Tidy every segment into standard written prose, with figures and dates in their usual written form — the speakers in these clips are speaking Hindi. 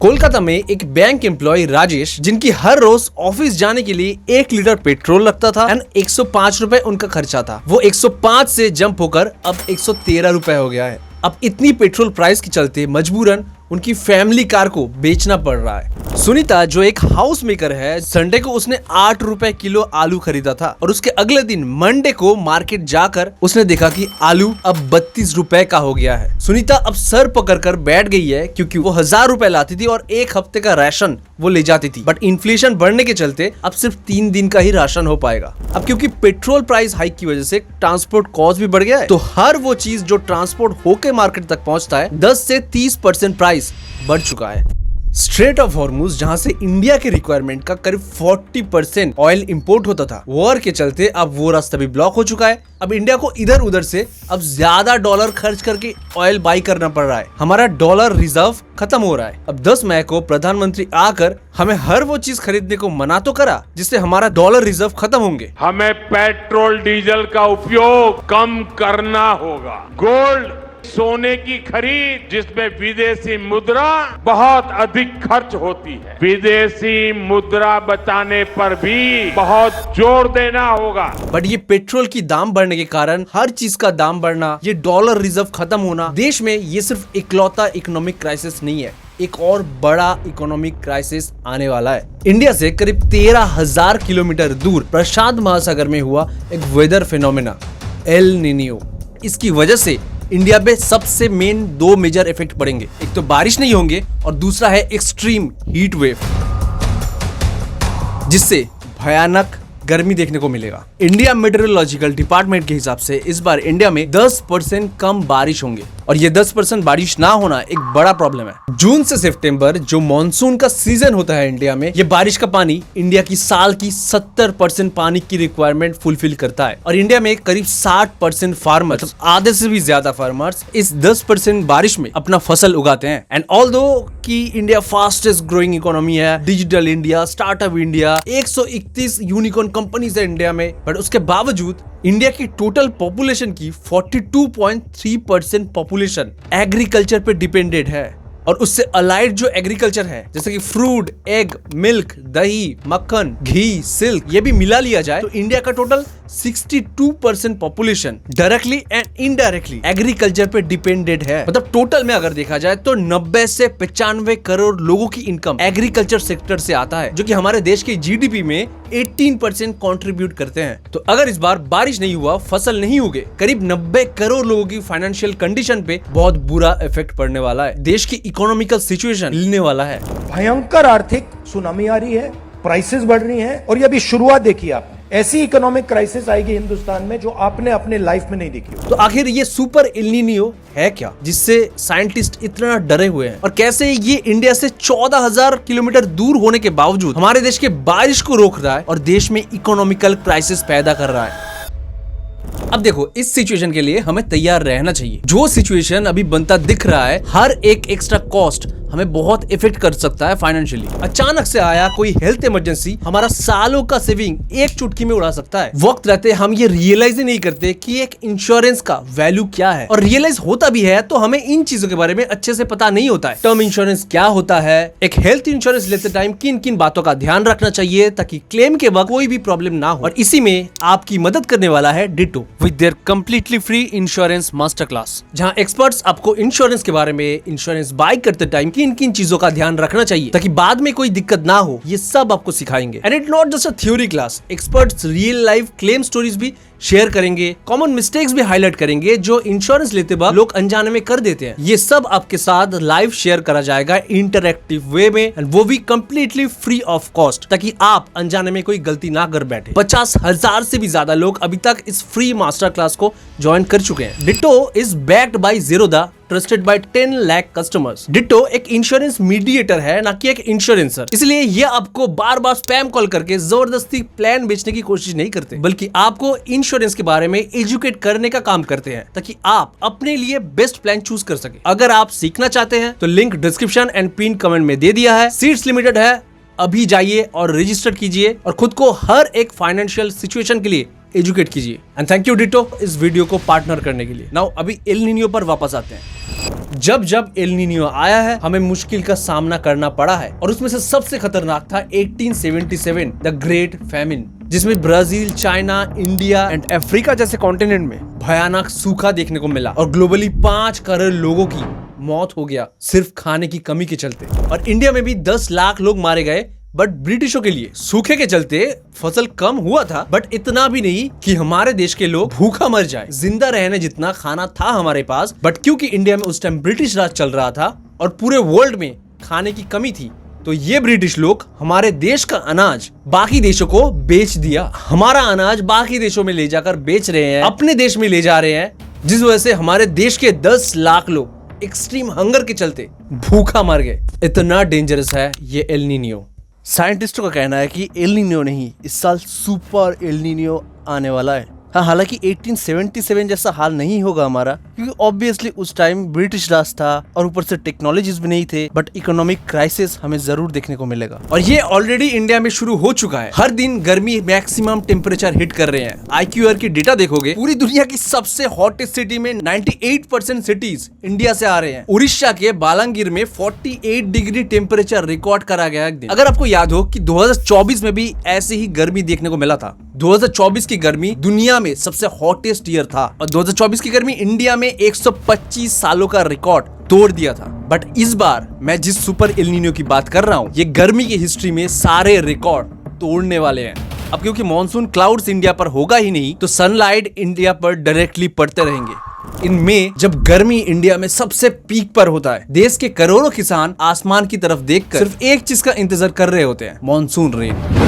कोलकाता में एक बैंक एम्प्लॉय राजेश, जिनकी हर रोज ऑफिस जाने के लिए 1 लीटर पेट्रोल लगता था एंड 105 रुपए उनका खर्चा था, वो 105 से जंप होकर अब 113 रुपए हो गया है। अब इतनी पेट्रोल प्राइस के चलते मजबूरन उनकी फैमिली कार को बेचना पड़ रहा है। सुनीता, जो एक हाउस मेकर है, संडे को उसने 8 रुपए किलो आलू खरीदा था और उसके अगले दिन मंडे को मार्केट जाकर उसने देखा कि आलू अब 32 रुपए का हो गया है। सुनीता अब सर पकड़कर बैठ गई है क्योंकि वो 1000 रुपए लाती थी और 1 हफ्ते का राशन वो ले जाती थी, बट इन्फ्लेशन बढ़ने के चलते अब सिर्फ 3 दिन का ही राशन हो पाएगा। अब क्योंकि पेट्रोल प्राइस हाइक की वजह से ट्रांसपोर्ट कॉस्ट भी बढ़ गया है, तो हर वो चीज जो ट्रांसपोर्ट होके मार्केट तक पहुंचता है 10 से 30% प्राइस बढ़ चुका है। स्ट्रेट ऑफ हॉर्मुज, जहां से इंडिया के रिक्वायरमेंट का करीब 40% ऑयल इंपोर्ट होता था, वॉर के चलते अब वो रास्ता भी ब्लॉक हो चुका है। अब इंडिया को इधर उधर से अब ज्यादा डॉलर खर्च करके ऑयल बाई करना पड़ रहा है। हमारा डॉलर रिजर्व खत्म हो रहा है। अब 10 मई को प्रधानमंत्री आकर हमें हर वो चीज खरीदने को मना तो करा जिससे हमारा डॉलर रिजर्व खत्म होंगे। हमें पेट्रोल डीजल का उपयोग कम करना होगा। गोल्ड, सोने की खरीद जिसमें विदेशी मुद्रा बहुत अधिक खर्च होती है, विदेशी मुद्रा बचाने पर भी बहुत जोर देना होगा। बट ये पेट्रोल की दाम बढ़ने के कारण, हर चीज का दाम बढ़ना, ये डॉलर रिजर्व खत्म होना, देश में ये सिर्फ इकलौता इकोनॉमिक क्राइसिस नहीं है, एक और बड़ा इकोनॉमिक क्राइसिस आने वाला है। इंडिया से करीब 13,000 किलोमीटर दूर प्रशांत महासागर में हुआ एक वेदर फिनोमेना एल नीनियो, इसकी वजह से इंडिया पे सबसे मेन 2 मेजर इफेक्ट पड़ेंगे। एक तो बारिश नहीं होंगे और दूसरा है एक्सट्रीम हीट वेव, जिससे भयानक गर्मी देखने को मिलेगा। इंडिया मेट्रोलॉजिकल डिपार्टमेंट के हिसाब से इस बार इंडिया में 10% कम बारिश होंगे और ये 10% बारिश ना होना एक बड़ा प्रॉब्लम है। जून से सितंबर जो मॉनसून का सीजन होता है इंडिया में, ये बारिश का पानी इंडिया की साल की 70% पानी की रिक्वायरमेंट फुलफिल करता है और इंडिया में करीब 60% फार्मर्स, मतलब आधे से भी ज्यादा फार्मर्स, इस 10% बारिश में अपना फसल उगाते हैं। एंड ऑल्दो कि इंडिया फास्टेस्ट ग्रोइंग इकोनॉमी है, digital India, startup India, 131 unicorn companies है इंडिया में, बट उसके बावजूद इंडिया की टोटल पॉपुलेशन की 42.3% पॉपुलेशन एग्रीकल्चर पे डिपेंडेंट है और उससे अलाइड जो एग्रीकल्चर है, जैसे कि फ्रूट, एग, मिल्क, दही, मक्खन, घी, सिल्क, ये भी मिला लिया जाए तो इंडिया का total 62% population directly and indirectly agriculture पे डिपेंडेंट है। मतलब टोटल में अगर देखा जाए तो 90 से 95 करोड़ लोगों की इनकम एग्रीकल्चर सेक्टर से आता है, जो कि हमारे देश के जीडीपी में 18% कंट्रीब्यूट करते हैं। तो अगर इस बार बारिश नहीं हुआ, फसल नहीं उगे, करीब 90 करोड़ लोगों की फाइनेंशियल कंडीशन पे बहुत बुरा इफेक्ट पड़ने वाला है। देश की इकोनॉमिकल सिचुएशन हिलने वाला है। भयंकर आर्थिक सुनामी आ रही है, प्राइसेस बढ़ रही हैं और ये अभी शुरुआत देखी आप। ऐसी इकोनॉमिक क्राइसिस आएगी हिंदुस्तान में जो आपने अपने लाइफ में नहीं देखी। तो आखिर ये सुपर एल नीनियो है क्या, जिससे साइंटिस्ट इतना डरे हुए हैं, और कैसे ये इंडिया से 14,000 किलोमीटर दूर होने के बावजूद हमारे देश के बारिश को रोक रहा है और देश में इकोनॉमिकल क्राइसिस पैदा कर रहा है। अब देखो, इस सिचुएशन के लिए हमें तैयार रहना चाहिए। जो सिचुएशन अभी बनता दिख रहा है, हर एक एक्स्ट्रा कॉस्ट हमें बहुत इफेक्ट कर सकता है फाइनेंशियली। अचानक से आया कोई हेल्थ इमरजेंसी हमारा सालों का सेविंग एक चुटकी में उड़ा सकता है। वक्त रहते हम ये रियलाइज ही नहीं करते कि एक इंश्योरेंस का वैल्यू क्या है, और रियलाइज होता भी है तो हमें इन चीजों के बारे में अच्छे से पता नहीं होता है। टर्म इंश्योरेंस क्या होता है, एक हेल्थ इंश्योरेंस लेते टाइम किन किन बातों का ध्यान रखना चाहिए ताकि क्लेम के वक्त कोई भी प्रॉब्लम ना हो। और इसी में आपकी मदद करने वाला है ditto with their completely free insurance master class, जहां एक्सपर्ट्स आपको इंश्योरेंस के बारे में, इंश्योरेंस बाय करते टाइम किन किन चीजों का ध्यान रखना चाहिए ताकि बाद में कोई दिक्कत ना हो, ये सब आपको सिखाएंगे। And it not just a theory class, experts real life claim stories भी शेयर करेंगे, कॉमन मिस्टेक्स भी हाईलाइट करेंगे जो इंश्योरेंस लेते वक्त लोग अनजाने में कर देते हैं। ये सब आपके साथ लाइव शेयर करा जाएगा इंटरैक्टिव वे में, एंड वो भी कंप्लीटली फ्री ऑफ कॉस्ट, ताकि आप अनजाने में कोई गलती ना कर बैठे। 50,000 से भी ज्यादा लोग अभी तक इस फ्री मास्टर क्लास को ज्वाइन कर चुके हैं। Ditto is backed by Zerodha, trusted bye 10 lakh customers. Ditto एक इंश्योरेंस मीडिएटर है, ना कि एक इंश्योरेंसर, इसलिए ये आपको बार बार स्पैम कॉल करके जबरदस्ती प्लान बेचने की कोशिश नहीं करते, बल्कि आपको इंश्योरेंस के बारे में एजुकेट करने का काम करते हैं ताकि आप अपने लिए बेस्ट प्लान चूज कर सके। अगर आप सीखना चाहते हैं तो link description and pin comment में दे दिया है। सीट्स लिमिटेड है, अभी जाइए और रजिस्टर कीजिए और खुद को हर एक फाइनेंशियल सिचुएशन के लिए एजुकेट कीजिए। एंड थैंक यू डिटो इस वीडियो को पार्टनर करने के लिए। नाउ अभी एल नीनियो पर वापस आते हैं। जब एल नीनियो आया है हमें मुश्किल का सामना करना पड़ा है और उसमें से सबसे खतरनाक था 1877 द ग्रेट फैमिन, जिसमें Brazil, China, India and Africa जैसे कॉन्टिनेंट में भयानक सूखा देखने को मिला और ग्लोबली 5 करोड़ लोगों की मौत हो गया सिर्फ खाने की कमी के चलते। और इंडिया में भी 10 लाख लोग मारे गए। बट ब्रिटिशों के लिए सूखे के चलते फसल कम हुआ था, बट इतना भी नहीं कि हमारे देश के लोग भूखा मर जाए। जिंदा रहने जितना खाना था हमारे पास, बट क्योंकि इंडिया में उस टाइम ब्रिटिश राज चल रहा था और पूरे वर्ल्ड में खाने की कमी थी, तो ये ब्रिटिश लोग हमारे देश का अनाज बाकी देशों को बेच दिया। हमारा अनाज बाकी देशों में ले जाकर बेच रहे हैं, अपने देश में ले जा रहे हैं, जिस वजह से हमारे देश के 10 लाख लोग एक्सट्रीम हंगर के चलते भूखा मर गए। इतना डेंजरस है ये एल नीनियो। साइंटिस्टों का कहना है कि एल नीनियो नहीं, इस साल सुपर एल नीनियो आने वाला है। हाँ, हालांकि 1877 जैसा हाल नहीं होगा हमारा, क्योंकि ऑब्वियसली उस टाइम ब्रिटिश राज था और ऊपर से टेक्नोलॉजीज भी नहीं थे, बट इकोनॉमिक क्राइसिस हमें जरूर देखने को मिलेगा। और ये ऑलरेडी इंडिया में शुरू हो चुका है। हर दिन गर्मी मैक्सिमम टेम्परेचर हिट कर रहे हैं। IQR की डेटा देखोगे, पूरी दुनिया की सबसे हॉटेस्ट सिटी में 98% सिटीज इंडिया से आ रहे हैं। उड़ीसा के बालांगीर में 48 डिग्री टेम्परेचर रिकॉर्ड करा गया एक दिन। अगर आपको याद हो कि 2024 में भी ऐसे ही गर्मी देखने को मिला था। 2024 की गर्मी दुनिया में सबसे हॉटेस्ट ईयर था और 2024 की गर्मी इंडिया में 125 सालों का रिकॉर्ड तोड़ दिया था। बट इस बार मैं जिस सुपर एल नीनियो की बात कर रहा हूँ, ये गर्मी की हिस्ट्री में सारे रिकॉर्ड तोड़ने वाले हैं। अब क्योंकि मॉनसून क्लाउड्स इंडिया पर होगा ही नहीं, तो सनलाइट इंडिया पर डायरेक्टली पड़ते रहेंगे। इन मई जब गर्मी इंडिया में सबसे पीक पर होता है, देश के करोड़ों किसान आसमान की तरफ देखकर सिर्फ एक चीज का इंतजार कर रहे होते हैं, मॉनसून रेन।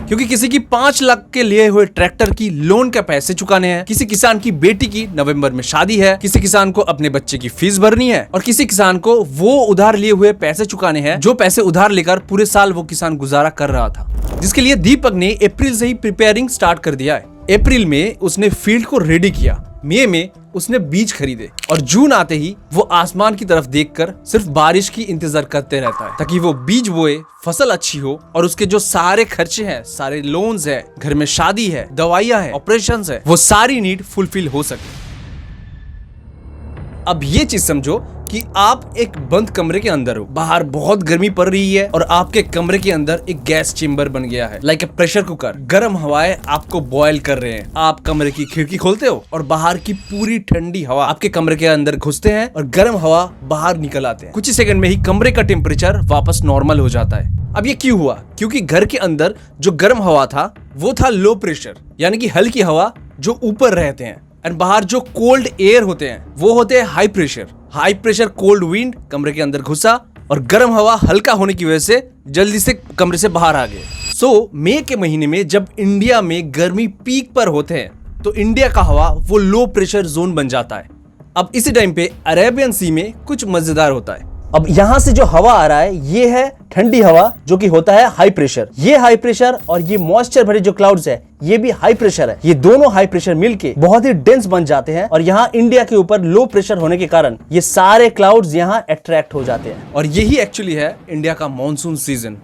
क्योंकि किसी की 5 लाख के लिए हुए ट्रैक्टर की लोन के पैसे चुकाने हैं, किसी किसान की बेटी की नवंबर में शादी है, किसी किसान को अपने बच्चे की फीस भरनी है और किसी किसान को वो उधार लिए हुए पैसे चुकाने हैं जो पैसे उधार लेकर पूरे साल वो किसान गुजारा कर रहा था, जिसके लिए दीपक ने अप्रैल से ही प्रिपेयरिंग स्टार्ट कर दिया है। अप्रैल में उसने फील्ड को रेडी किया, मई में उसने बीज खरीदे और जून आते ही वो आसमान की तरफ देखकर सिर्फ बारिश की इंतजार करते रहता है, ताकि वो बीज बोए, फसल अच्छी हो और उसके जो सारे खर्चे हैं, सारे लोन्स है, घर में शादी है, दवाइयां है, ऑपरेशंस है, वो सारी नीड फुलफिल हो सके। अब ये चीज समझो कि आप एक बंद कमरे के अंदर हो, बाहर बहुत गर्मी पड़ रही है और आपके कमरे के अंदर एक गैस चेम्बर बन गया है, लाइक ए प्रेशर कुकर। गर्म हवाएं आपको बॉयल कर रहे हैं। आप कमरे की खिड़की खोलते हो और बाहर की पूरी ठंडी हवा आपके कमरे के अंदर घुसते हैं और गर्म हवा बाहर निकल आते हैं। कुछ ही सेकंड में ही कमरे का टेम्परेचर वापस नॉर्मल हो जाता है। अब ये क्यों हुआ? क्योंकि घर के अंदर जो गर्म हवा था वो था लो प्रेशर, यानी कि हल्की हवा जो ऊपर रहते हैं, और बाहर जो कोल्ड एयर होते हैं वो होते हैं high pressure. High pressure cold wind कमरे के अंदर घुसा और गर्म हवा हल्का होने की वजह से जल्दी से कमरे से बाहर आ गए। सो मई के महीने में जब इंडिया में गर्मी पीक पर होते हैं, तो इंडिया का हवा वो लो प्रेशर जोन बन जाता है। अब इसी टाइम पे अरेबियन सी में कुछ मजेदार होता है। अब यहाँ से जो हवा आ रहा है ये है ठंडी हवा, जो कि होता है हाई प्रेशर। ये हाई प्रेशर और ये मॉइस्चर भरे जो क्लाउड्स है ये भी हाई प्रेशर है। ये दोनों हाई प्रेशर मिलके बहुत ही डेंस बन जाते हैं और यहाँ इंडिया के ऊपर लो प्रेशर होने के कारण ये सारे क्लाउड्स यहाँ अट्रैक्ट हो जाते हैं और यही एक्चुअली है इंडिया का मॉनसून सीजन,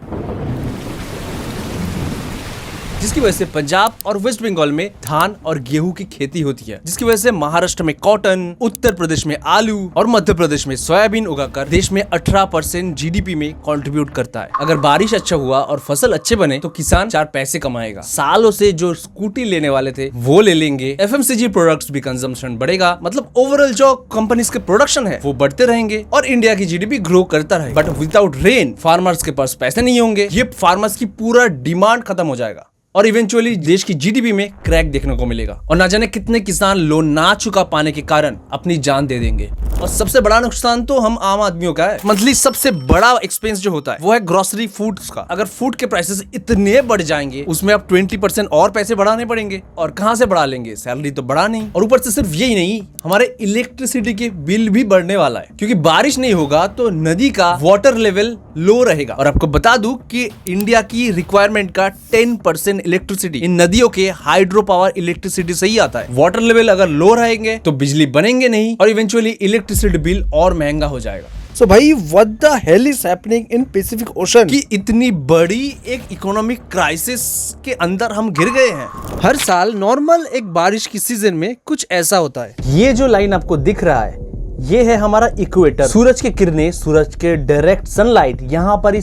जिसकी वजह से पंजाब और वेस्ट बंगाल में धान और गेहूं की खेती होती है, जिसकी वजह से महाराष्ट्र में कॉटन, उत्तर प्रदेश में आलू और मध्य प्रदेश में सोयाबीन उगाकर देश में 18% जीडीपी में कंट्रीब्यूट करता है। अगर बारिश अच्छा हुआ और फसल अच्छे बने तो किसान 4 पैसे कमाएगा। सालों से जो स्कूटी लेने वाले थे वो ले लेंगे, FMCG प्रोडक्ट्स भी कंजम्पशन बढ़ेगा, मतलब ओवरऑल जो कंपनीज के प्रोडक्शन है वो बढ़ते रहेंगे और इंडिया की जीडीपी ग्रो करता रहेगा। बट विदाउट रेन फार्मर्स के पास पैसे नहीं होंगे, ये फार्मर्स की पूरा डिमांड खत्म हो जाएगा और इवेंचुअली देश की जीडीपी में क्रैक देखने को मिलेगा और ना जाने कितने किसान लोन ना चुका पाने के कारण अपनी जान दे देंगे। और सबसे बड़ा नुकसान तो हम आम आदमियों का है। मंथली सबसे बड़ा एक्सपेंस जो होता है वो है ग्रोसरी फूड्स का। अगर फूड के प्राइसेस इतने बढ़ जाएंगे उसमें अब 20% और पैसे बढ़ाने पड़ेंगे और कहां से बढ़ा लेंगे, सैलरी तो बढ़ा नहीं। और ऊपर से सिर्फ यही नहीं, हमारे इलेक्ट्रिसिटी के बिल भी बढ़ने वाला है क्योंकि बारिश नहीं होगा तो नदी का वाटर लेवल लो रहेगा। और आपको बता दूं कि इंडिया की रिक्वायरमेंट का 10% इलेक्ट्रिसिटी इन नदियों के हाइड्रो पावर इलेक्ट्रिसिटी से ही आता है। वाटर लेवल अगर लो रहेंगे तो बिजली बनेंगे नहीं और इवेंचुअली इलेक्ट्रिसिटी बिल और महंगा हो जाएगा। सो भाई what the hell is happening in Pacific ocean कि इतनी बड़ी एक इकोनॉमिक क्राइसिस के अंदर हम घिर गए हैं। हर साल नॉर्मल एक बारिश की सीजन में कुछ ऐसा होता है। ये जो लाइन आपको दिख रहा है ये है हमारा इक्वेटर। सूरज की किरणें, सूरज के डायरेक्ट सनलाइट यहाँ पर ही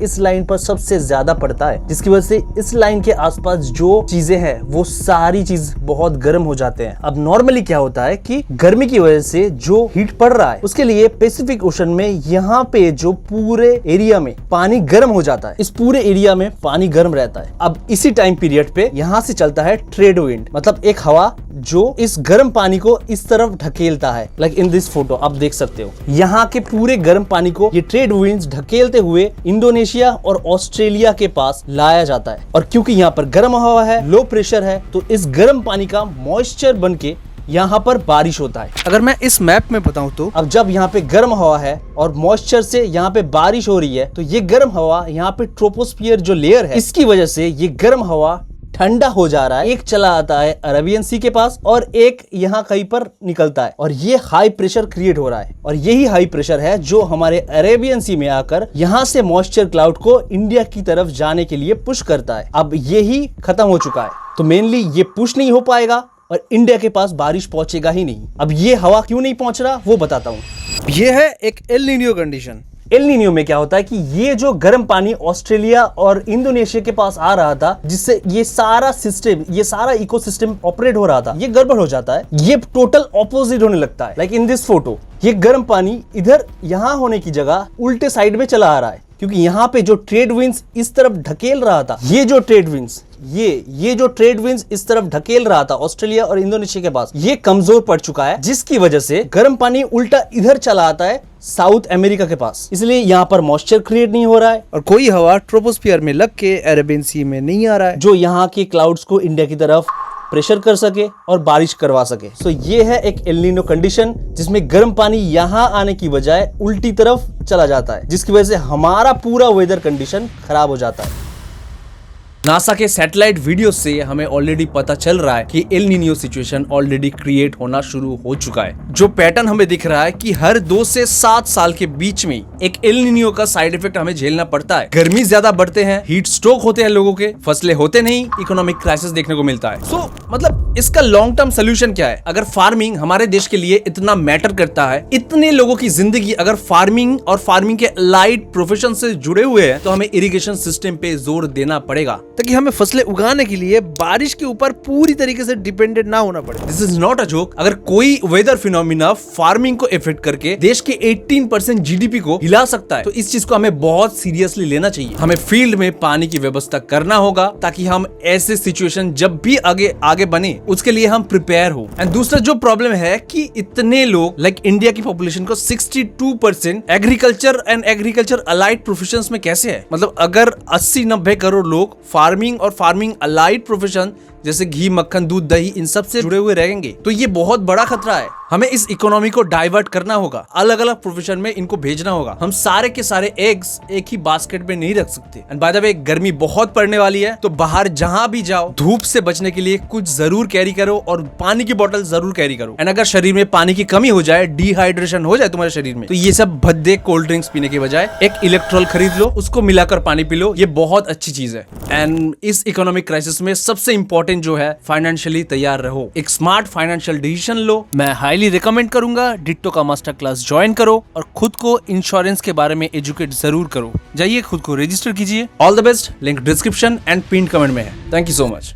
इस लाइन पर सबसे ज्यादा पड़ता है, जिसकी वजह से इस लाइन के आसपास जो चीजें हैं वो सारी चीज बहुत गर्म हो जाते हैं। अब नॉर्मली क्या होता है कि गर्मी की वजह से जो हीट पड़ रहा है उसके लिए पैसिफिक ओशन में यहाँ पे जो पूरे एरिया में पानी गर्म हो जाता है, इस पूरे एरिया में पानी गर्म रहता है। अब इसी टाइम पीरियड पे यहाँ से चलता है ट्रेड विंड, मतलब एक हवा जो इस गर्म पानी को इस तरफ ढकेलता है। लाइक इन दिस फोटो आप देख सकते हो यहाँ के पूरे गर्म पानी को ये ट्रेड विंड्स ढकेलते हुए इंडोनेशिया और ऑस्ट्रेलिया के पास लाया जाता है। और क्योंकि यहाँ पर गर्म हवा है, लो प्रेशर है, तो इस गर्म पानी का मॉइस्चर बन के यहाँ पर बारिश होता है। अगर मैं इस मैप में बताऊं तो अब जब यहाँ पे गर्म हवा है और मॉइस्चर से यहाँ पे बारिश हो रही है, तो ये गर्म हवा यहाँ पे ट्रोपोस्फियर जो लेयर है इसकी वजह से ये गर्म हवा ठंडा हो जा रहा है। एक चला आता है अरेबियन सी के पास और एक यहाँ कहीं पर निकलता है और ये हाई प्रेशर क्रिएट हो रहा है। और यही हाई प्रेशर है जो हमारे अरेबियन सी में आकर यहाँ से मॉइस्चर क्लाउड को इंडिया की तरफ जाने के लिए पुश करता है। अब यही खत्म हो चुका है, तो मेनली ये पुश नहीं हो पाएगा और इंडिया के पास बारिश पहुंचेगा ही नहीं। अब ये हवा क्यों नहीं पहुंच रहा वो बताता हूँ। ये है एक El Nino condition. El Nino में क्या होता है कि ये जो गर्म पानी ऑस्ट्रेलिया और इंडोनेशिया के पास आ रहा था, जिससे ये सारा सिस्टम, ये सारा इकोसिस्टम ऑपरेट हो रहा था, ये गड़बड़ हो जाता है। ये टोटल ऑपोजिट होने लगता है। लाइक इन दिस फोटो ये गर्म पानी इधर यहाँ होने की जगह उल्टे साइड में चला आ रहा है, क्योंकि यहाँ पे जो ट्रेड विंड्स इस तरफ ढकेल रहा था, ये जो ट्रेड विंड्स इस तरफ ढकेल रहा था ऑस्ट्रेलिया और इंडोनेशिया के पास, ये कमजोर पड़ चुका है, जिसकी वजह से गर्म पानी उल्टा इधर चला आता है साउथ अमेरिका के पास। इसलिए यहाँ पर मॉइस्चर क्रिएट नहीं हो रहा है और कोई हवा ट्रोपोस्फियर में लग के अरेबियन सी में नहीं आ रहा है, जो यहाँ के क्लाउड्स को इंडिया की तरफ प्रेशर कर सके और बारिश करवा सके। सो ये है एक एल नीनो कंडीशन जिसमें गर्म पानी यहाँ आने की बजाय उल्टी तरफ चला जाता है, जिसकी वजह से हमारा पूरा वेदर कंडीशन खराब हो जाता है। नासा के सैटेलाइट वीडियो से हमें ऑलरेडी पता चल रहा है कि El Nino situation already create होना शुरू हो चुका है। जो पैटर्न हमें दिख रहा है कि हर 2 से 7 साल के बीच में एक एल नीनो का साइड इफेक्ट हमें झेलना पड़ता है। गर्मी ज्यादा बढ़ते हैं, हीट स्ट्रोक होते हैं लोगों के, फसलें होते नहीं, इकोनॉमिक क्राइसिस देखने को मिलता है। सो मतलब इसका लॉन्ग टर्म सोल्यूशन क्या है? अगर फार्मिंग हमारे देश के लिए इतना मैटर करता है, इतने लोगों की जिंदगी अगर फार्मिंग और फार्मिंग के अलाइड प्रोफेशन से जुड़े हुए हैं, तो हमें इरिगेशन सिस्टम पे जोर देना पड़ेगा ताकि हमें फसलें उगाने के लिए बारिश के ऊपर पूरी तरीके से डिपेंडेंट ना होना पड़े। This is not a joke. अगर कोई वेदर फिनोमिना फार्मिंग को इफेक्ट करके देश के 18% जीडीपी को हिला सकता है, तो इस चीज को हमें बहुत सीरियसली लेना चाहिए। हमें फील्ड में पानी की व्यवस्था करना होगा ताकि हम ऐसे सिचुएशन जब भी आगे बने उसके लिए हम प्रिपेयर हो। एंड दूसरा जो प्रॉब्लम है कि इतने लोग लाइक इंडिया की पॉपुलेशन को 62% agriculture and agriculture allied professions में कैसे है? मतलब अगर 80-90 करोड़ लोग फार्मिंग और फार्मिंग अलाइड प्रोफेशन जैसे घी, मक्खन, दूध, दही इन सब से जुड़े हुए रहेंगे, तो ये बहुत बड़ा खतरा है। हमें इस इकोनॉमी को डाइवर्ट करना होगा, अलग अलग प्रोफेशन में इनको भेजना होगा। हम सारे के सारे एग्स एक ही बास्केट में नहीं रख सकते। एंड बाय द वे गर्मी बहुत पड़ने वाली है, तो बाहर जहां भी जाओ धूप से बचने के लिए कुछ जरूर कैरी करो और पानी की बोतल जरूर कैरी करो। एंड अगर शरीर में पानी की कमी हो जाए, डिहाइड्रेशन हो जाए तुम्हारे शरीर में, तो ये सब भद्दे कोल्ड ड्रिंक्स पीने के बजाय एक इलेक्ट्रोल खरीद लो, उसको मिलाकर पानी पी लो। ये बहुत अच्छी चीज है। एंड इस इकोनॉमिक क्राइसिस में सबसे इंपॉर्टेंट जो है, फाइनेंशियली तैयार रहो, एक स्मार्ट फाइनेंशियल डिसीजन लो। मैं हाईली रिकमेंड करूंगा डिट्टो का मास्टर क्लास ज्वाइन करो और खुद को इंश्योरेंस के बारे में एजुकेट जरूर करो। जाइए खुद को रजिस्टर कीजिए। All the best. Link description and pin comment में है। Thank you so much.